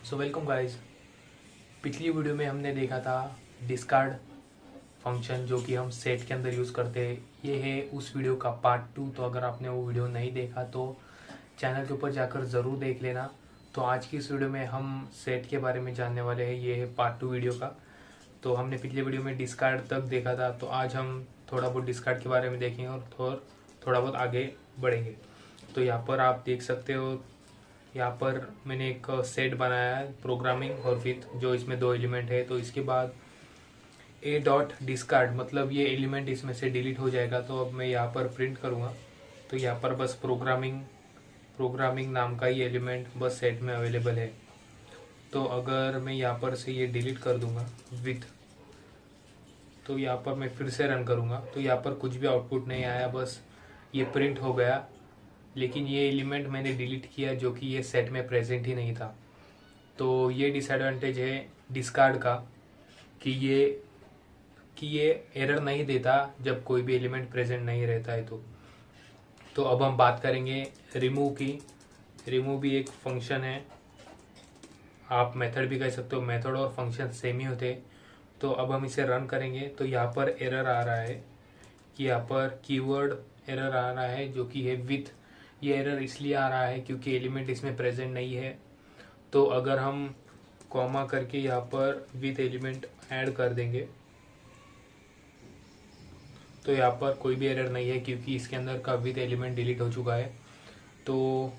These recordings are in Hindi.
So welcome guys. पिछली वीडियो में हमने देखा था डिस्कार्ड फंक्शन जो कि हम सेट के अंदर यूज़ करते हैं। ये है उस वीडियो का पार्ट 2। तो अगर आपने वो वीडियो नहीं देखा तो चैनल के ऊपर जाकर ज़रूर देख लेना। तो आज की इस वीडियो में हम सेट के बारे में जानने वाले हैं। ये है पार्ट 2 वीडियो का। तो हमने पिछले वीडियो में डिस्कार्ड तक देखा था, तो आज हम थोड़ा बहुत डिस्कार्ड के बारे में देखेंगे और थोड़ा बहुत आगे बढ़ेंगे। तो यहाँ पर आप देख सकते हो, यहाँ पर मैंने एक सेट बनाया है प्रोग्रामिंग और विथ, जो इसमें 2 एलिमेंट है। तो इसके बाद ए डॉट डिस्कार्ड, मतलब ये एलिमेंट इसमें से डिलीट हो जाएगा। तो अब मैं यहाँ पर प्रिंट करूँगा तो यहाँ पर बस प्रोग्रामिंग नाम का ही एलिमेंट बस सेट में अवेलेबल है। तो अगर मैं यहाँ पर से ये डिलीट कर दूंगा विथ, तो यहाँ पर मैं फिर से रन करूँगा तो यहाँ पर कुछ भी आउटपुट नहीं आया, बस ये प्रिंट हो गया। लेकिन ये एलिमेंट मैंने डिलीट किया जो कि ये सेट में प्रेजेंट ही नहीं था। तो ये डिसएडवांटेज है डिस्कार्ड का कि ये एरर नहीं देता जब कोई भी एलिमेंट प्रेजेंट नहीं रहता है। तो अब हम बात करेंगे रिमूव की। रिमूव भी एक फंक्शन है, आप मेथड भी कह सकते हो। मेथड और फंक्शन सेम ही होते हैं। तो अब हम इसे रन करेंगे तो यहाँ पर एरर आ रहा है कि यहाँ पर कीवर्ड एरर आ रहा है जो कि है विथ। ये एरर इसलिए आ रहा है क्योंकि एलिमेंट इसमें प्रेजेंट नहीं है। तो अगर हम कॉमा करके यहाँ पर विथ एलिमेंट ऐड कर देंगे तो यहाँ पर कोई भी एरर नहीं है क्योंकि इसके अंदर का विथ एलिमेंट डिलीट हो चुका है। तो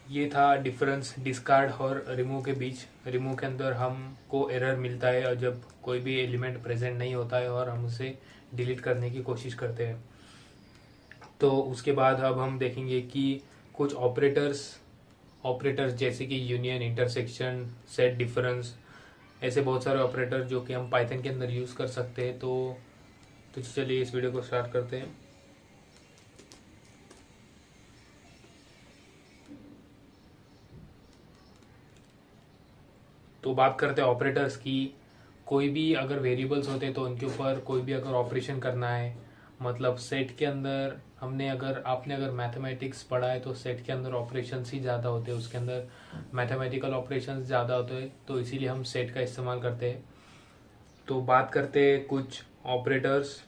ये था डिफरेंस डिस्कार्ड और रिमूव के बीच। रिमूव के अंदर हमको एरर मिलता है और जब कोई भी एलिमेंट प्रेजेंट नहीं होता है और हम उसे डिलीट करने की कोशिश करते हैं। तो उसके बाद अब हम देखेंगे कि कुछ ऑपरेटर्स जैसे कि यूनियन, इंटरसेक्शन, सेट, डिफरेंस, ऐसे बहुत सारे ऑपरेटर जो कि हम पाइथन के अंदर यूज़ कर सकते हैं। तो चलिए इस वीडियो को स्टार्ट करते हैं। तो बात करते हैं ऑपरेटर्स की। कोई भी अगर वेरिएबल्स होते हैं तो उनके ऊपर कोई भी अगर ऑपरेशन करना है, मतलब सेट के अंदर आपने अगर मैथमेटिक्स पढ़ा है तो सेट के अंदर ऑपरेशंस ही ज़्यादा होते हैं, उसके अंदर मैथमेटिकल ऑपरेशंस ज़्यादा होते हैं। तो इसीलिए हम सेट का इस्तेमाल करते हैं। तो बात करते हैं कुछ ऑपरेटर्स।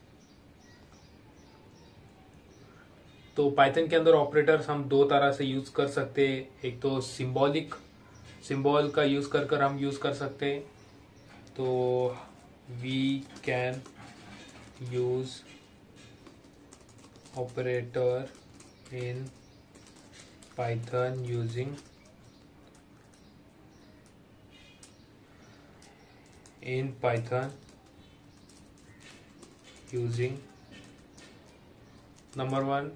तो पाइथन के अंदर ऑपरेटर्स हम 2 तरह से यूज़ कर सकते हैं। एक तो सिंबल का यूज़ कर हम यूज़ कर सकते हैं। तो we can use operator in Python using number 1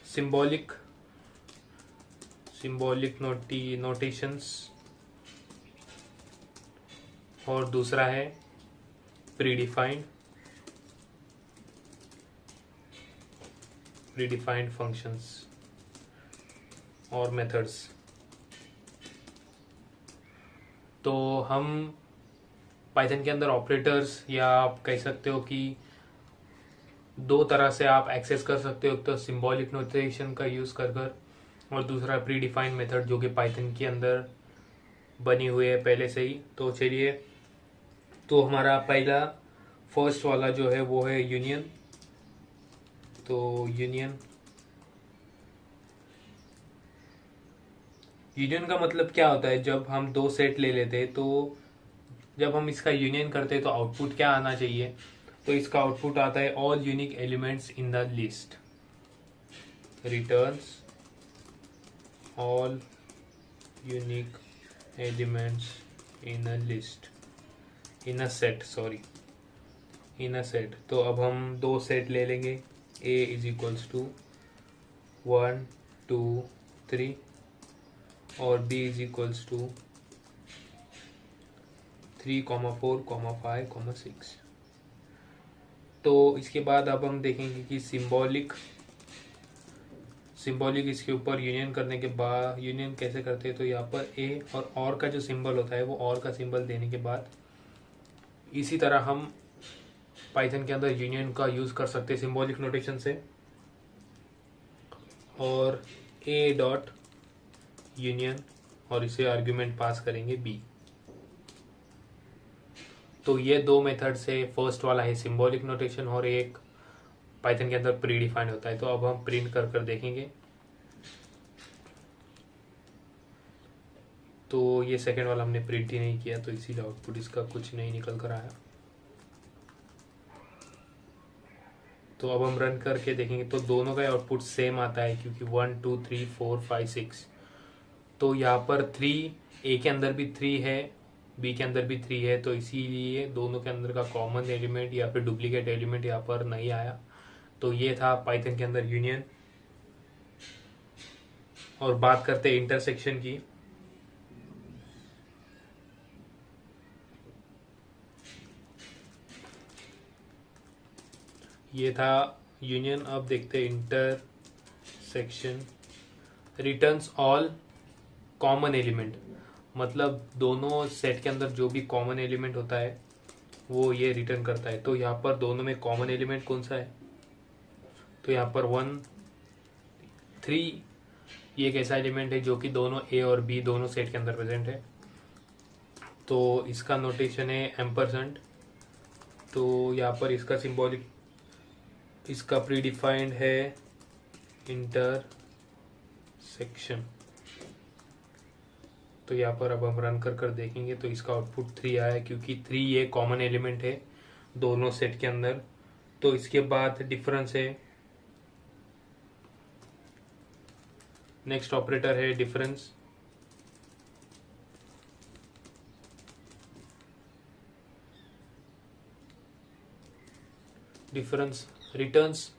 symbolic notations, और दूसरा है प्रीडिफाइंड फंक्शंस और मेथड्स। तो हम पाइथन के अंदर ऑपरेटर्स, या आप कह सकते हो कि 2 तरह से आप एक्सेस कर सकते हो। तो सिंबॉलिक नोटेशन का यूज़ कर और दूसरा प्री डिफाइंड मेथड जो कि पाइथन के अंदर बनी हुई है पहले से ही। तो चलिए, तो हमारा पहला फर्स्ट वाला जो है वो है यूनियन। तो यूनियन का मतलब क्या होता है, जब हम 2 सेट ले लेते हैं तो जब हम इसका यूनियन करते हैं तो आउटपुट क्या आना चाहिए। तो इसका आउटपुट आता है all unique elements in the list, returns all unique elements in a list, in a set. तो अब हम 2 सेट ले लेंगे। a इज इक्वल्स टू 1 2 3 और b इज इक्वल्स टू 3 4 5 6। तो इसके बाद अब हम देखेंगे कि सिंबॉलिक इसके ऊपर यूनियन करने के बाद यूनियन कैसे करते हैं। तो यहाँ पर ए और का जो सिंबल होता है वो और का सिंबल देने के बाद इसी तरह हम पाइथन के अंदर यूनियन का यूज़ कर सकते हैं सिंबॉलिक नोटेशन से। और ए डॉट यूनियन और इसे आर्ग्यूमेंट पास करेंगे बी। तो ये दो मेथड से, फर्स्ट वाला है सिंबॉलिक नोटेशन और एक पाइथन के अंदर प्री डिफाइंड होता है। तो अब हम प्रिंट कर कर देखेंगे। तो ये सेकेंड वाला हमने प्रिंट ही नहीं किया, तो इसीलिए आउटपुट इसका कुछ नहीं निकल कर आया। तो अब हम रन करके देखेंगे तो दोनों का आउटपुट सेम आता है, क्योंकि 1 2 3 4 5 6। तो यहाँ पर 3 ए के अंदर भी 3 है, बी के अंदर भी 3 है, तो इसीलिए दोनों के अंदर का कॉमन एलिमेंट या फिर डुप्लीकेट एलिमेंट यहाँ पर नहीं आया। तो ये था पाइथन के अंदर यूनियन। और बात करते हैं इंटरसेक्शन की। ये था यूनियन। अब देखते हैं intersection. Returns all common element, मतलब दोनों सेट के अंदर जो भी कॉमन एलिमेंट होता है वो ये रिटर्न करता है। तो यहाँ पर दोनों में कॉमन एलिमेंट कौन सा है? तो यहाँ पर 1 3 ये एक ऐसा एलिमेंट है जो कि दोनों ए और बी दोनों सेट के अंदर प्रेजेंट है। तो इसका नोटेशन है एम्परसेंट। तो यहाँ पर इसका सिंबॉलिक, इसका प्री डिफाइंड है इंटरसेक्शन। तो यहाँ पर अब हम रन कर कर देखेंगे तो इसका आउटपुट 3 आया है, क्योंकि 3 ये कॉमन एलिमेंट है दोनों सेट के अंदर। तो इसके बाद डिफरेंस है, नेक्स्ट ऑपरेटर है डिफरेंस। डिफरेंस रिटर्न्स,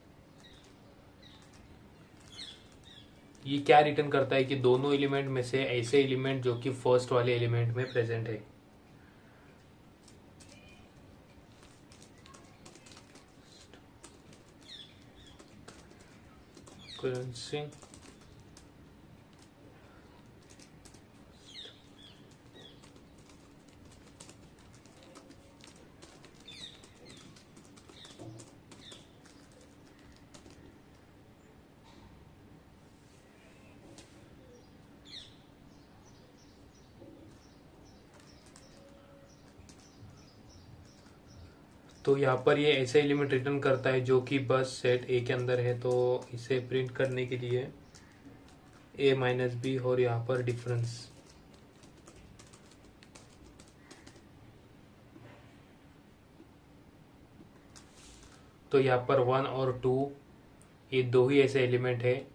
ये क्या रिटर्न करता है कि दोनों एलिमेंट में से ऐसे एलिमेंट जो कि फर्स्ट वाले एलिमेंट में प्रेजेंट है। करेंसी तो यहाँ पर ये ऐसे एलिमेंट रिटर्न करता है जो कि बस सेट ए के अंदर है। तो इसे प्रिंट करने के लिए ए माइनस बी और यहाँ पर डिफरेंस। तो यहाँ पर 1 और 2 ये दो ही ऐसे एलिमेंट है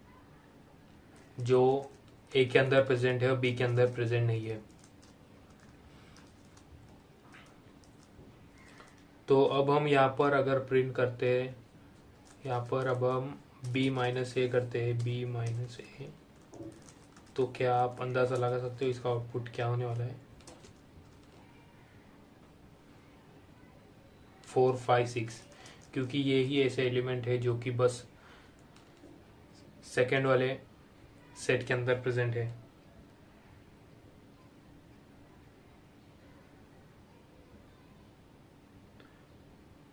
जो ए के अंदर प्रेजेंट है और बी के अंदर प्रेजेंट नहीं है। तो अब हम यहाँ पर अगर प्रिंट करते हैं, यहाँ पर अब हम b माइनस ए करते हैं, b माइनस ए, तो क्या आप अंदाज़ा लगा सकते हो इसका आउटपुट क्या होने वाला है? 4 5 6, क्योंकि ये ही ऐसे एलिमेंट है जो कि बस सेकेंड वाले सेट के अंदर प्रेजेंट है।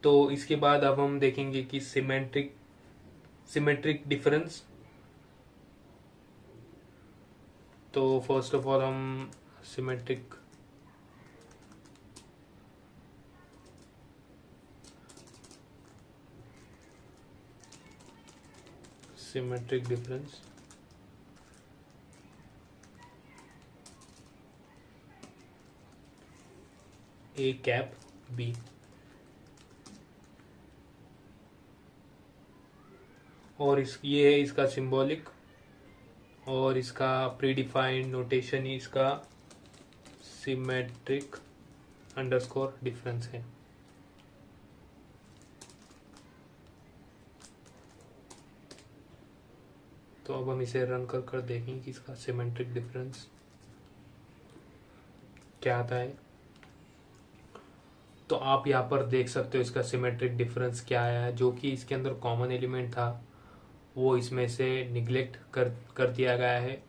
तो इसके बाद अब हम देखेंगे कि सिमेट्रिक डिफरेंस। तो फर्स्ट ऑफ ऑल हम symmetric difference, A cap B. और ये है इसका सिंबॉलिक, और इसका प्रीडिफाइंड नोटेशन ही इसका सिमेट्रिक अंडरस्कोर डिफरेंस है। तो अब हम इसे रन कर कर देखें कि इसका सिमेट्रिक डिफरेंस क्या आता है। तो आप यहाँ पर देख सकते हो इसका सिमेट्रिक डिफरेंस क्या आया है। जो कि इसके अंदर कॉमन एलिमेंट था वो इसमें से निगलेक्ट कर दिया गया है।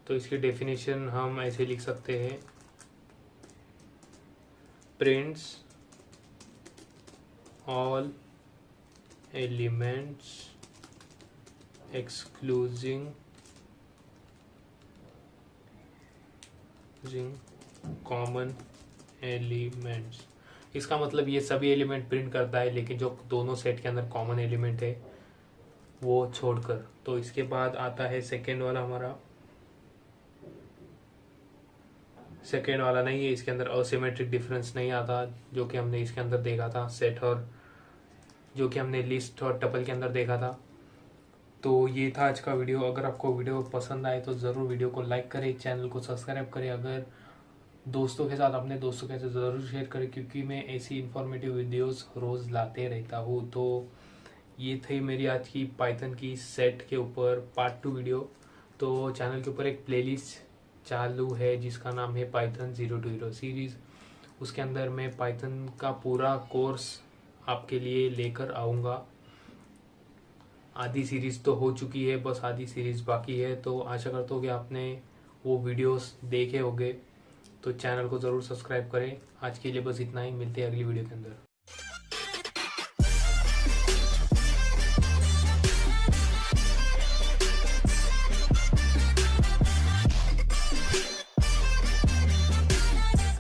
तो इसकी डेफिनेशन हम ऐसे लिख सकते हैं, prints all elements excluding using common elements. इसका मतलब ये सभी एलिमेंट प्रिंट करता है, लेकिन जो दोनों सेट के अंदर कॉमन एलिमेंट है वो छोड़कर। तो इसके बाद आता है सेकेंड वाला हमारा, सेकेंड वाला नहीं है, इसके अंदर असिमेट्रिक डिफरेंस नहीं आता, जो कि हमने इसके अंदर देखा था सेट, और जो कि हमने लिस्ट और टपल के अंदर देखा था। तो ये था आज का वीडियो। अगर आपको वीडियो पसंद आए तो ज़रूर वीडियो को लाइक करें, चैनल को सब्सक्राइब करें, अगर दोस्तों के साथ अपने दोस्तों के साथ ज़रूर शेयर करें, क्योंकि मैं ऐसी इन्फॉर्मेटिव वीडियोस रोज़ लाते रहता हूँ। तो ये थी मेरी आज की पाइथन की सेट के ऊपर पार्ट 2 वीडियो। तो चैनल के ऊपर एक प्लेलिस्ट चालू है जिसका नाम है पाइथन 0 to हीरो सीरीज़। उसके अंदर मैं पाइथन का पूरा कोर्स आपके लिए लेकर आऊँगा। आधी सीरीज़ तो हो चुकी है, बस आधी सीरीज़ बाकी है। तो आशा करता हूँ कि आपने वो वीडियोस देखे होंगे। तो चैनल को ज़रूर सब्सक्राइब करें। आज के लिए बस इतना ही, मिलते हैं अगली वीडियो के अंदर।